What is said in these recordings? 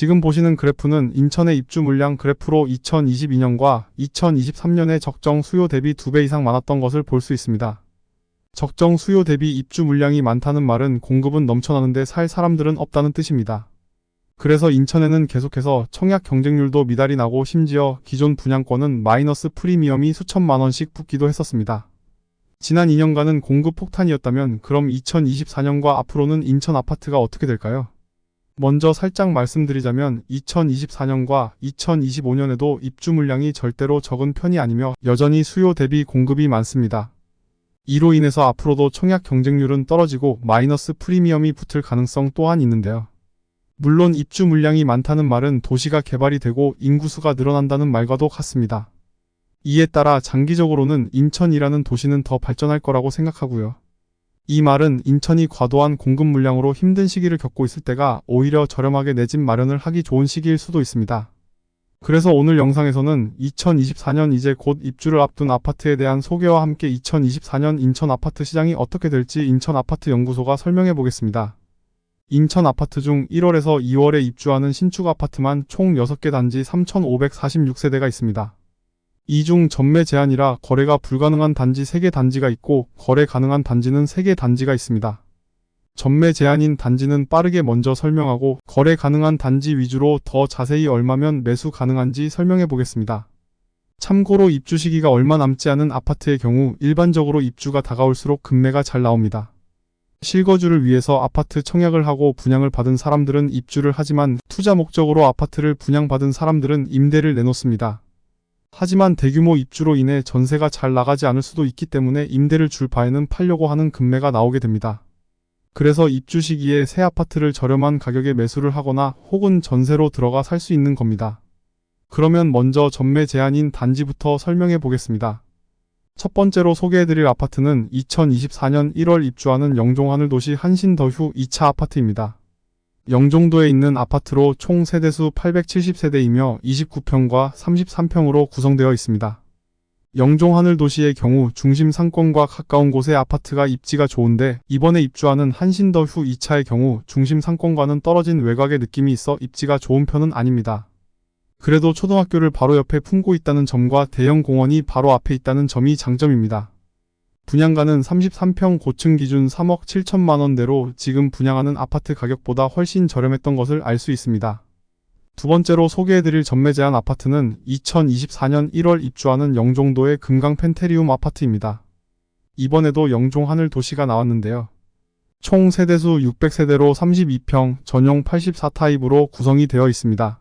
지금 보시는 그래프는 인천의 입주 물량 그래프로 2022년과 2023년에 적정 수요 대비 2배 이상 많았던 것을 볼 수 있습니다. 적정 수요 대비 입주 물량이 많다는 말은 공급은 넘쳐나는데 살 사람들은 없다는 뜻입니다. 그래서 인천에는 계속해서 청약 경쟁률도 미달이 나고 심지어 기존 분양권은 마이너스 프리미엄이 수천만 원씩 붙기도 했었습니다. 지난 2년간은 공급 폭탄이었다면 그럼 2024년과 앞으로는 인천 아파트가 어떻게 될까요? 먼저 살짝 말씀드리자면 2024년과 2025년에도 입주 물량이 절대로 적은 편이 아니며 여전히 수요 대비 공급이 많습니다. 이로 인해서 앞으로도 청약 경쟁률은 떨어지고 마이너스 프리미엄이 붙을 가능성 또한 있는데요. 물론 입주 물량이 많다는 말은 도시가 개발이 되고 인구수가 늘어난다는 말과도 같습니다. 이에 따라 장기적으로는 인천이라는 도시는 더 발전할 거라고 생각하고요. 이 말은 인천이 과도한 공급 물량으로 힘든 시기를 겪고 있을 때가 오히려 저렴하게 내 집 마련을 하기 좋은 시기일 수도 있습니다. 그래서 오늘 영상에서는 2024년 이제 곧 입주를 앞둔 아파트에 대한 소개와 함께 2024년 인천 아파트 시장이 어떻게 될지 인천 아파트 연구소가 설명해 보겠습니다. 인천 아파트 중 1월에서 2월에 입주하는 신축 아파트만 총 6개 단지 3,546세대가 있습니다. 이 중 전매 제한이라 거래가 불가능한 단지 3개 단지가 있고 거래 가능한 단지는 3개 단지가 있습니다. 전매 제한인 단지는 빠르게 먼저 설명하고 거래 가능한 단지 위주로 더 자세히 얼마면 매수 가능한지 설명해 보겠습니다. 참고로 입주 시기가 얼마 남지 않은 아파트의 경우 일반적으로 입주가 다가올수록 급매가 잘 나옵니다. 실거주를 위해서 아파트 청약을 하고 분양을 받은 사람들은 입주를 하지만 투자 목적으로 아파트를 분양받은 사람들은 임대를 내놓습니다. 하지만 대규모 입주로 인해 전세가 잘 나가지 않을 수도 있기 때문에 임대를 줄 바에는 팔려고 하는 급매가 나오게 됩니다. 그래서 입주 시기에 새 아파트를 저렴한 가격에 매수를 하거나 혹은 전세로 들어가 살 수 있는 겁니다. 그러면 먼저 전매 제한인 단지부터 설명해 보겠습니다. 첫 번째로 소개해드릴 아파트는 2024년 1월 입주하는 영종 하늘도시 한신더휴 2차 아파트입니다. 영종도에 있는 아파트로 총 세대수 870세대이며 29평과 33평으로 구성되어 있습니다. 영종 하늘도시의 경우 중심 상권과 가까운 곳에 아파트가 입지가 좋은데 이번에 입주하는 한신더휴 2차의 경우 중심 상권과는 떨어진 외곽의 느낌이 있어 입지가 좋은 편은 아닙니다. 그래도 초등학교를 바로 옆에 품고 있다는 점과 대형 공원이 바로 앞에 있다는 점이 장점입니다. 분양가는 33평 고층 기준 3억 7천만 원대로 지금 분양하는 아파트 가격보다 훨씬 저렴했던 것을 알 수 있습니다. 두 번째로 소개해드릴 전매 제한 아파트는 2024년 1월 입주하는 영종도의 금강 펜테리움 아파트입니다. 이번에도 영종 하늘 도시가 나왔는데요. 총 세대수 600세대로 32평, 전용 84타입으로 구성이 되어 있습니다.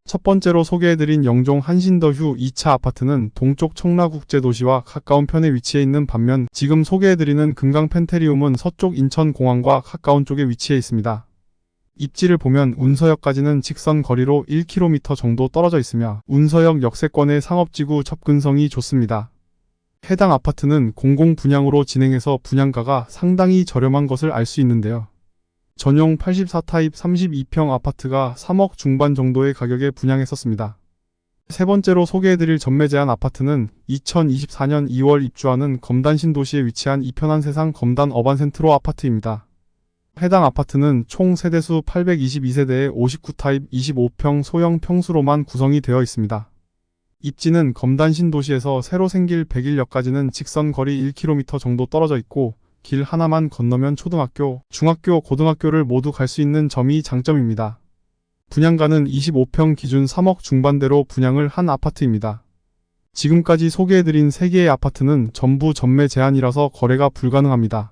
첫 번째로 소개해드린 영종 한신더휴 2차 아파트는 동쪽 청라국제도시와 가까운 편에 위치해 있는 반면 지금 소개해드리는 금강 펜테리움은 서쪽 인천공항과 가까운 쪽에 위치해 있습니다. 입지를 보면 운서역까지는 직선 거리로 1km 정도 떨어져 있으며 운서역 역세권의 상업지구 접근성이 좋습니다. 해당 아파트는 공공 분양으로 진행해서 분양가가 상당히 저렴한 것을 알 수 있는데요. 전용 84타입 32평 아파트가 3억 중반 정도의 가격에 분양했었습니다. 세 번째로 소개해드릴 전매 제한 아파트는 2024년 2월 입주하는 검단 신도시에 위치한 이편한 세상 검단 어반센트로 아파트입니다. 해당 아파트는 총 세대수 822세대의 59타입 25평 소형 평수로만 구성이 되어 있습니다. 입지는 검단 신도시에서 새로 생길 백일역까지는 직선 거리 1km 정도 떨어져 있고 길 하나만 건너면 초등학교, 중학교, 고등학교를 모두 갈 수 있는 점이 장점입니다. 분양가는 25평 기준 3억 중반대로 분양을 한 아파트입니다. 지금까지 소개해드린 3개의 아파트는 전부 전매 제한이라서 거래가 불가능합니다.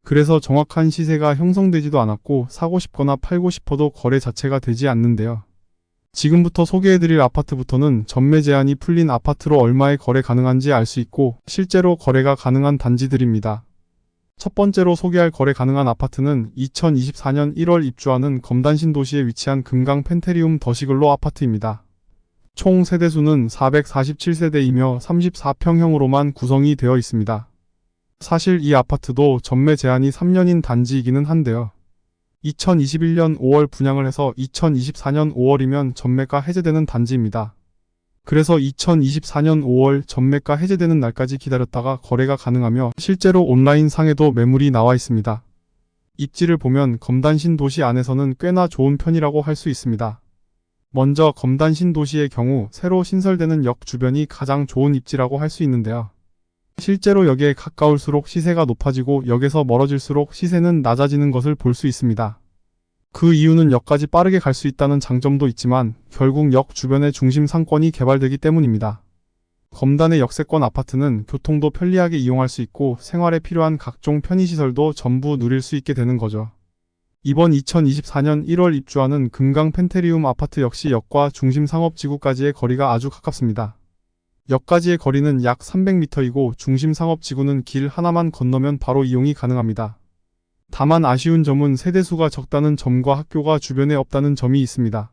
그래서 정확한 시세가 형성되지도 않았고 사고 싶거나 팔고 싶어도 거래 자체가 되지 않는데요. 지금부터 소개해드릴 아파트부터는 전매 제한이 풀린 아파트로 얼마에 거래 가능한지 알 수 있고 실제로 거래가 가능한 단지들입니다. 첫 번째로 소개할 거래 가능한 아파트는 2024년 1월 입주하는 검단신도시에 위치한 금강 펜테리움 더시글로 아파트입니다. 총 세대수는 447세대이며 34평형으로만 구성이 되어 있습니다. 사실 이 아파트도 전매 제한이 3년인 단지이기는 한데요. 2021년 5월 분양을 해서 2024년 5월이면 전매가 해제되는 단지입니다. 그래서 2024년 5월 전매가 해제되는 날까지 기다렸다가 거래가 가능하며 실제로 온라인 상에도 매물이 나와 있습니다. 입지를 보면 검단신 도시 안에서는 꽤나 좋은 편이라고 할 수 있습니다. 먼저 검단 신도시의 경우 새로 신설되는 역 주변이 가장 좋은 입지라고 할 수 있는데요. 실제로 역에 가까울수록 시세가 높아지고 역에서 멀어질수록 시세는 낮아지는 것을 볼 수 있습니다. 그 이유는 역까지 빠르게 갈 수 있다는 장점도 있지만 결국 역 주변의 중심 상권이 개발되기 때문입니다. 검단의 역세권 아파트는 교통도 편리하게 이용할 수 있고 생활에 필요한 각종 편의시설도 전부 누릴 수 있게 되는 거죠. 이번 2024년 1월 입주하는 금강 펜테리움 아파트 역시 역과 중심 상업지구까지의 거리가 아주 가깝습니다. 역까지의 거리는 약 300m이고 중심 상업지구는 길 하나만 건너면 바로 이용이 가능합니다. 다만 아쉬운 점은 세대수가 적다는 점과 학교가 주변에 없다는 점이 있습니다.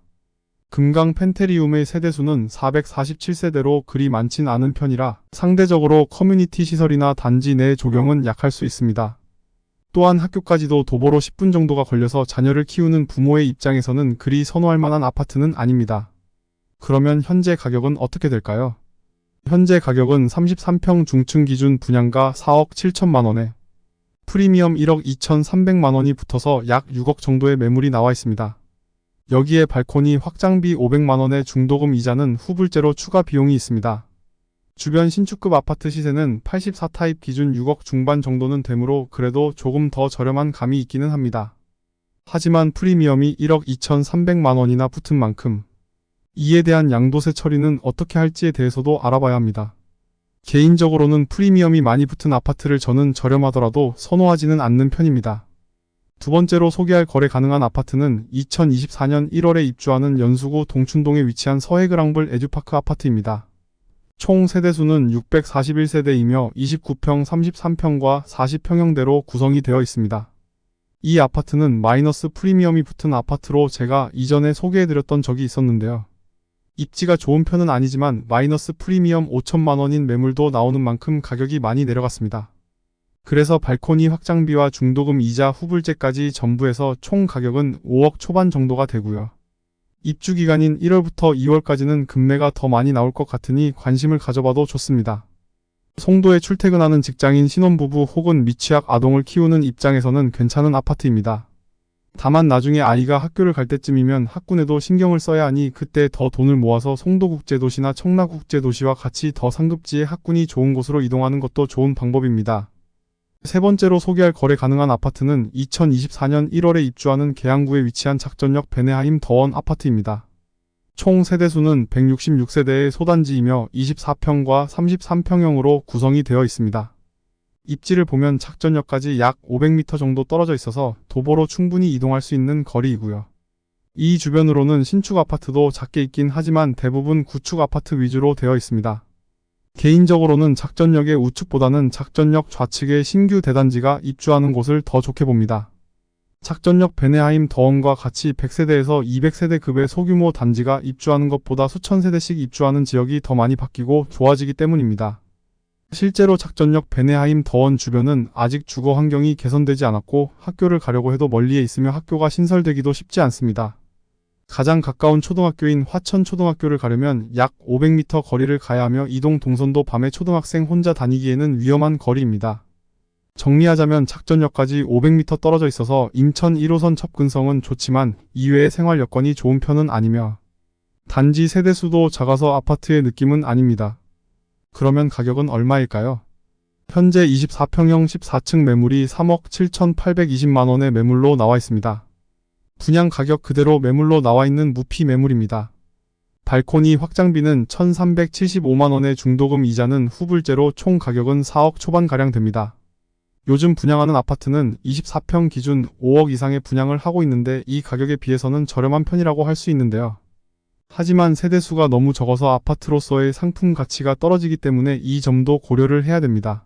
금강 펜테리움의 세대수는 447세대로 그리 많진 않은 편이라 상대적으로 커뮤니티 시설이나 단지 내 조경은 약할 수 있습니다. 또한 학교까지도 도보로 10분 정도가 걸려서 자녀를 키우는 부모의 입장에서는 그리 선호할 만한 아파트는 아닙니다. 그러면 현재 가격은 어떻게 될까요? 현재 가격은 33평 중층 기준 분양가 4억 7천만 원에 프리미엄 1억 2,300만 원이 붙어서 약 6억 정도의 매물이 나와 있습니다. 여기에 발코니 확장비 500만 원의 중도금 이자는 후불제로 추가 비용이 있습니다. 주변 신축급 아파트 시세는 84타입 기준 6억 중반 정도는 되므로 그래도 조금 더 저렴한 감이 있기는 합니다. 하지만 프리미엄이 1억 2,300만 원이나 붙은 만큼 이에 대한 양도세 처리는 어떻게 할지에 대해서도 알아봐야 합니다. 개인적으로는 프리미엄이 많이 붙은 아파트를 저는 저렴하더라도 선호하지는 않는 편입니다. 두 번째로 소개할 거래 가능한 아파트는 2024년 1월에 입주하는 연수구 동춘동에 위치한 서해그랑블 에듀파크 아파트입니다. 총 세대수는 641세대이며 29평 33평과 40평형대로 구성이 되어 있습니다. 이 아파트는 마이너스 프리미엄이 붙은 아파트로 제가 이전에 소개해드렸던 적이 있었는데요. 입지가 좋은 편은 아니지만 마이너스 프리미엄 5천만 원인 매물도 나오는 만큼 가격이 많이 내려갔습니다. 그래서 발코니 확장비와 중도금 이자 후불제까지 전부 해서 총 가격은 5억 초반 정도가 되고요. 입주 기간인 1월부터 2월까지는 금매가 더 많이 나올 것 같으니 관심을 가져봐도 좋습니다. 송도에 출퇴근하는 직장인 신혼부부 혹은 미취학 아동을 키우는 입장에서는 괜찮은 아파트입니다. 다만 나중에 아이가 학교를 갈 때쯤이면 학군에도 신경을 써야 하니 그때 더 돈을 모아서 송도국제도시나 청라국제도시와 같이 더 상급지의 학군이 좋은 곳으로 이동하는 것도 좋은 방법입니다. 세 번째로 소개할 거래 가능한 아파트는 2024년 1월에 입주하는 계양구에 위치한 작전역 베네하임 더원 아파트입니다. 총 세대수는 166세대의 소단지이며 24평과 33평형으로 구성이 되어 있습니다. 입지를 보면 작전역까지 약 500m 정도 떨어져 있어서 도보로 충분히 이동할 수 있는 거리이고요. 이 주변으로는 신축 아파트도 작게 있긴 하지만 대부분 구축 아파트 위주로 되어 있습니다. 개인적으로는 작전역의 우측보다는 작전역 좌측의 신규 대단지가 입주하는 곳을 더 좋게 봅니다. 작전역 베네하임 더원과 같이 100세대에서 200세대 급의 소규모 단지가 입주하는 것보다 수천 세대씩 입주하는 지역이 더 많이 바뀌고 좋아지기 때문입니다. 실제로 작전역 베네하임 더원 주변은 아직 주거 환경이 개선되지 않았고 학교를 가려고 해도 멀리에 있으며 학교가 신설되기도 쉽지 않습니다. 가장 가까운 초등학교인 화천초등학교를 가려면 약 500m 거리를 가야 하며 이동 동선도 밤에 초등학생 혼자 다니기에는 위험한 거리입니다. 정리하자면 작전역까지 500m 떨어져 있어서 인천 1호선 접근성은 좋지만 이외의 생활 여건이 좋은 편은 아니며 단지 세대수도 작아서 아파트의 느낌은 아닙니다. 그러면 가격은 얼마일까요? 현재 24평형 14층 매물이 3억 7,820만원의 매물로 나와 있습니다. 분양 가격 그대로 매물로 나와 있는 무피 매물입니다. 발코니 확장비는 1,375만원의 중도금 이자는 후불제로 총 가격은 4억 초반가량 됩니다. 요즘 분양하는 아파트는 24평 기준 5억 이상의 분양을 하고 있는데 이 가격에 비해서는 저렴한 편이라고 할 수 있는데요. 하지만 세대수가 너무 적어서 아파트로서의 상품 가치가 떨어지기 때문에 이 점도 고려를 해야 됩니다.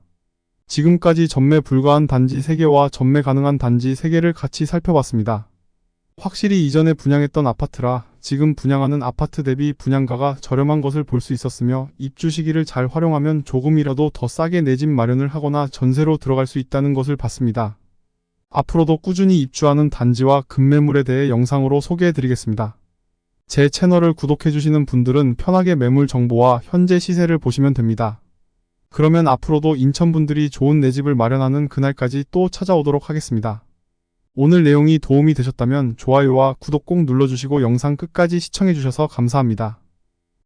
지금까지 전매 불가한 단지 3개와 전매 가능한 단지 3개를 같이 살펴봤습니다. 확실히 이전에 분양했던 아파트라 지금 분양하는 아파트 대비 분양가가 저렴한 것을 볼 수 있었으며 입주 시기를 잘 활용하면 조금이라도 더 싸게 내 집 마련을 하거나 전세로 들어갈 수 있다는 것을 봤습니다. 앞으로도 꾸준히 입주하는 단지와 급매물에 대해 영상으로 소개해드리겠습니다. 제 채널을 구독해주시는 분들은 편하게 매물 정보와 현재 시세를 보시면 됩니다. 그러면 앞으로도 인천 분들이 좋은 내 집을 마련하는 그날까지 또 찾아오도록 하겠습니다. 오늘 내용이 도움이 되셨다면 좋아요와 구독 꼭 눌러주시고 영상 끝까지 시청해주셔서 감사합니다.